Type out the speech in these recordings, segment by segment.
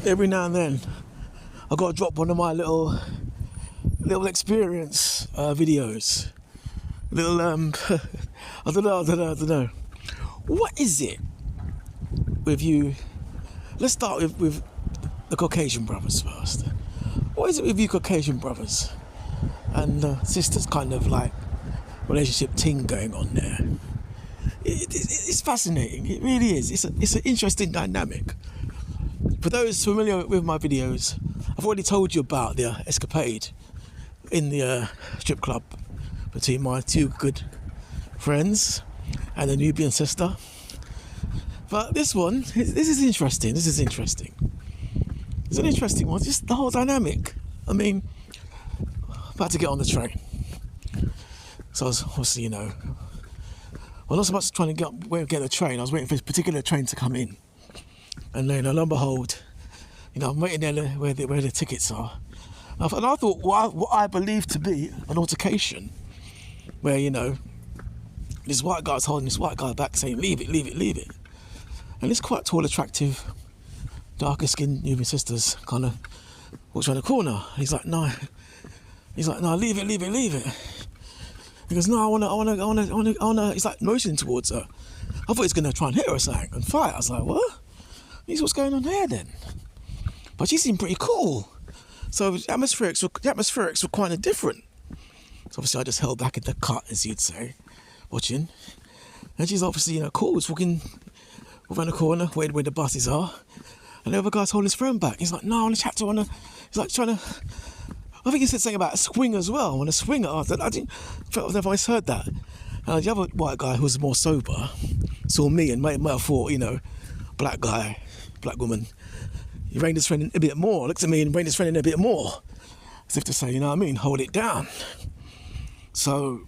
every now and then I gotta drop one of my little experience videos. Little I don't know. What is it with you? Let's start with the Caucasian brothers first. What is it with you Caucasian brothers and sisters kind of like relationship thing going on there? It's fascinating. It really is. It's an interesting dynamic. For those familiar with my videos, I've already told you about the escapade in the strip club between my two good friends and a Nubian sister. But this one, this is interesting. It's an interesting one. Just the whole dynamic. I mean, about to get on the train. So I was obviously, well, not so much trying to get the train. I was waiting for this particular train to come in. And then, lo and behold, I'm waiting there where the tickets are. And I thought what I believed to be an altercation, where, this white guy's holding this white guy back saying, leave it. And this quite tall, attractive, darker skinned Nubian sisters kind of walks around the corner. He's like, no, leave it. He goes, no, I wanna, he's like motioning towards her. I thought he was gonna try and hit her or something and fight. I was like, what? What's going on here then? But she seemed pretty cool. So the atmospherics were kind of different. So obviously I just held back in the cut, as you'd say, watching. And she's obviously, cool. She's walking around the corner where the buses are. And the other guy's holding his friend back. He's like, no, I want to chat to her. He's like trying to, I think he said something about a swing as well. I want to swing at her. I've never always heard that. The other white guy who was more sober saw me and might have thought, black guy, black woman. He reined his friend in a bit more, looked at me and reined his friend in a bit more. As if to say, hold it down. So,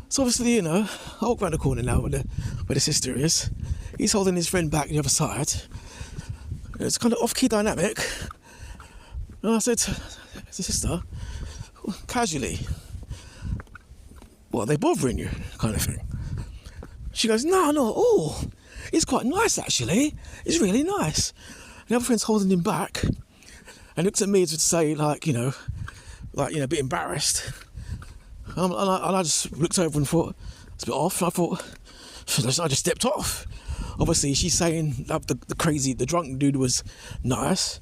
so obviously, I walk around the corner now where the sister is. He's holding his friend back on the other side. It's kind of off-key dynamic. And I said to the sister, casually, what, are they bothering you? Kind of thing. She goes, no, it's quite nice actually. It's really nice. And the other friend's holding him back and looks at me to say, a bit embarrassed. And I just looked over and thought, it's a bit off. And I thought, I just stepped off. Obviously, she's saying that the drunk dude was nice.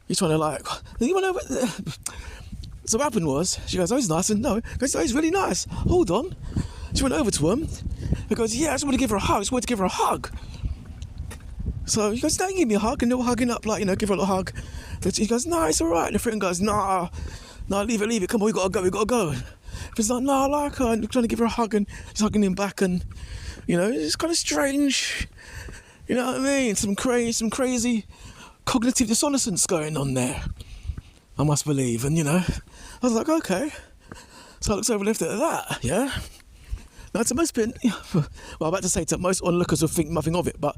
He's trying to he went over. So what happened was, she goes, oh, he's nice. And no, he goes, oh, he's really nice. Hold on. She went over to him. He goes, yeah, I just want to give her a hug. So he goes, no, give me a hug. And they were hugging up, give her a little hug. He goes, no, it's all right. And the friend goes, no, leave it. Come on, we gotta go. He's like, no, I like her. And trying to give her a hug and he's hugging him back. And, it's kind of strange. You know what I mean? Some crazy cognitive dissonance going on there, I must believe. And, I was like, okay. So I looked over and left it at that, yeah? Now, to most people, well, I'm about to say to most onlookers will think nothing of it, but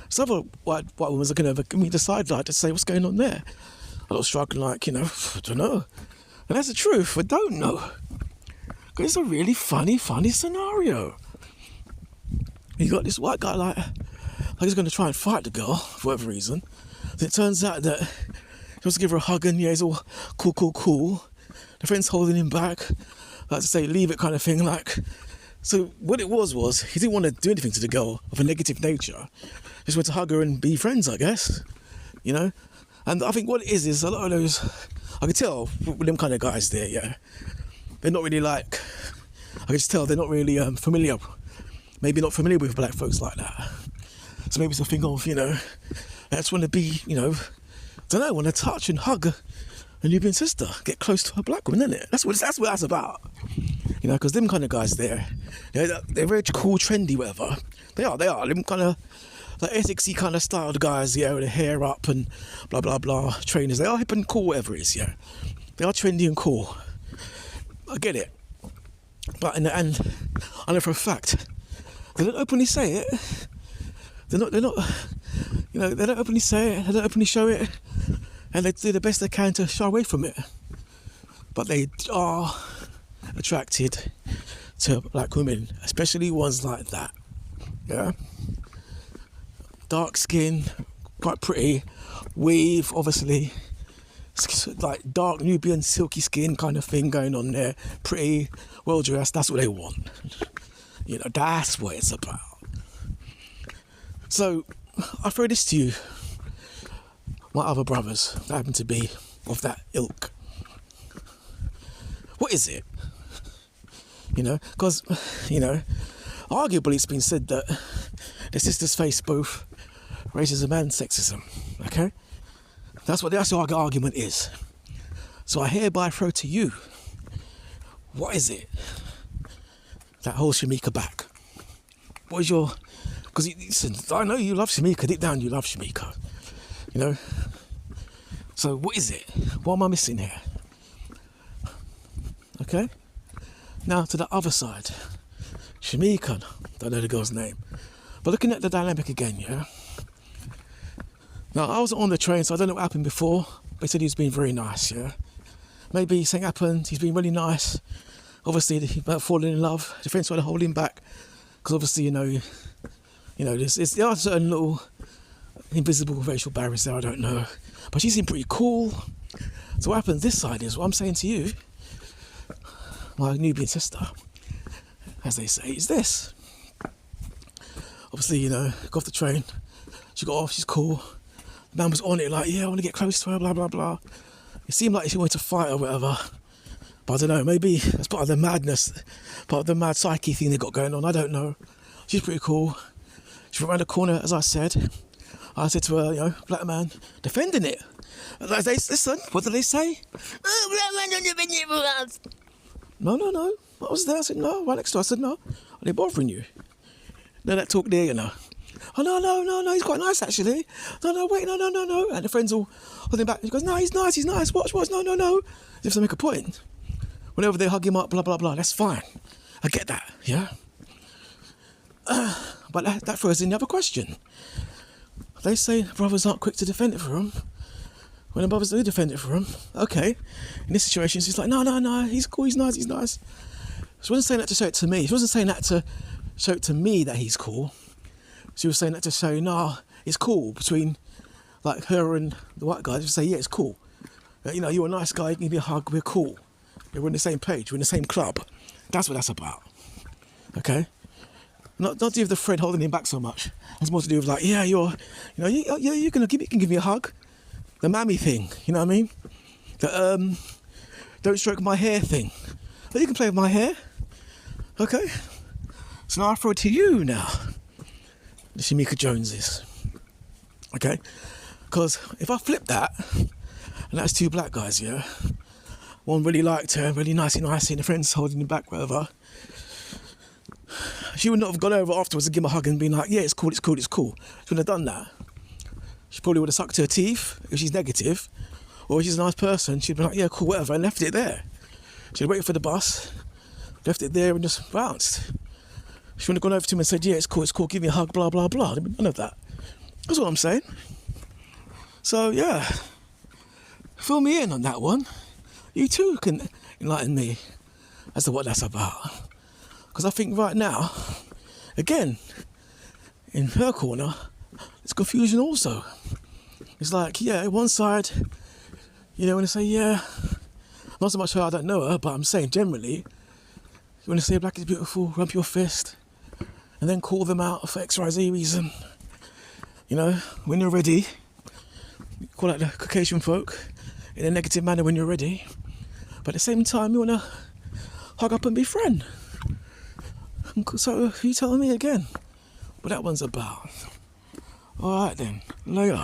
some other white women are looking over, give me the sidelight to say, what's going on there? I was struggling I don't know. And that's the truth, I don't know. Because it's a really funny scenario. You got this white guy like he's going to try and fight the girl for whatever reason. Then it turns out that he wants to give her a hug and he's all cool. The friend's holding him back, to say leave it kind of thing. So what it was he didn't want to do anything to the girl of a negative nature. He just wanted to hug her and be friends, I guess. And I think what it is a lot of those, I can tell with them kind of guys there, yeah. They're not really I can just tell they're not really familiar, maybe not familiar with black folks like that. So maybe it's a thing of, they just want to be, want to touch and hug a Nubian sister, get close to a black woman, isn't it? That's what that's about. Because them kind of guys there, they're very cool, trendy, whatever. They are. Them kind of Essexy kind of styled guys, yeah, with their hair up and blah blah blah. Trainers, they are hip and cool, whatever it is, yeah. They are trendy and cool. I get it, but and I know for a fact they don't openly say it. They're not. They don't openly say it. They don't openly show it, and they do the best they can to shy away from it. But they are attracted to black women, especially ones like that. Yeah, dark skin, quite pretty, weave, obviously, like dark Nubian silky skin kind of thing going on there, pretty, well dressed. That's what they want. You know, that's what it's about. So I throw this to you, my other brothers that happen to be of that ilk. What is it? You know, because, you know, arguably it's been said that the sisters face both racism and sexism, okay? That's what the argument is. So I hereby throw to you, what is it that holds Shamika back? What is your... Because listen, I know you love Shamika, deep down you love Shamika, you know? So what is it? What am I missing here? Okay? Now to the other side. Shamika, don't know the girl's name. But looking at the dynamic again, yeah? Now, I wasn't on the train, so I don't know what happened before. They said he's been very nice, yeah? Maybe something happened, he's been really nice. Obviously, he might have fallen in love. The friends tried to hold him back. Because obviously, there are certain little invisible racial barriers there, I don't know. But she seemed pretty cool. So what happens this side is, what I'm saying to you, my Nubian sister, as they say, is this. Obviously, got off the train, she got off, she's cool. The man was on it like, yeah, I want to get close to her, blah, blah, blah. It seemed like she wanted to fight or whatever. But I don't know, maybe that's part of the madness, part of the mad psyche thing they got going on, I don't know. She's pretty cool. She went around the corner, as I said. I said to her, black man, defending it. Listen, what did they say? Oh, black man, don't defend it for us. No. I was there, I said, no, right next to her, I said, no. Are they bothering you? No, that talk there, Oh, no, he's quite nice, actually. No, wait, no. And the friends all holding back. He goes, no, he's nice, watch, no. As if to make a point. Whenever they hug him up, blah, blah, blah, that's fine. I get that, yeah? But that throws in the other question. They say brothers aren't quick to defend it for them. When the brothers do defend it for them, okay. In this situation, she's like, no, he's cool, he's nice. She wasn't saying that to show it to me. She wasn't saying that to show it to me that he's cool. She was saying that to show, it's cool between like her and the white guy. Just say, yeah, it's cool. You're a nice guy, you can give me a hug, we're cool. We're on the same page, we're in the same club. That's what that's about. Okay? Not to do with the thread holding him back so much. It's more to do with like, yeah, you can give me a hug. The mammy thing, you know what I mean? The don't stroke my hair thing. But you can play with my hair. Okay? So now I throw it to you now. The Shamika Joneses. Okay? Because if I flip that, and that's two black guys, yeah? One really liked her, really nicey, and the friends holding him back, whatever. She would not have gone over afterwards and given him a hug and been like, yeah, it's cool. She wouldn't have done that. She probably would have sucked her teeth if she's negative. Or if she's a nice person, she'd be like, yeah, cool, whatever, and left it there. She'd waited for the bus, left it there and just bounced. She wouldn't have gone over to him and said, yeah, it's cool, give me a hug, blah, blah, blah. There'd be none of that. That's what I'm saying. So, yeah. Fill me in on that one. You too can enlighten me as to what that's about. Because I think right now, again, in her corner, it's confusion also. It's like, yeah, one side, when they say, yeah, not so much her, I don't know her, but I'm saying generally, you want to say black is beautiful, rump your fist, and then call them out for XYZ reason. When you're ready, call out the Caucasian folk in a negative manner when you're ready, but at the same time, you want to hug up and be friend. So, you telling me again what that one's about? Alright then, later.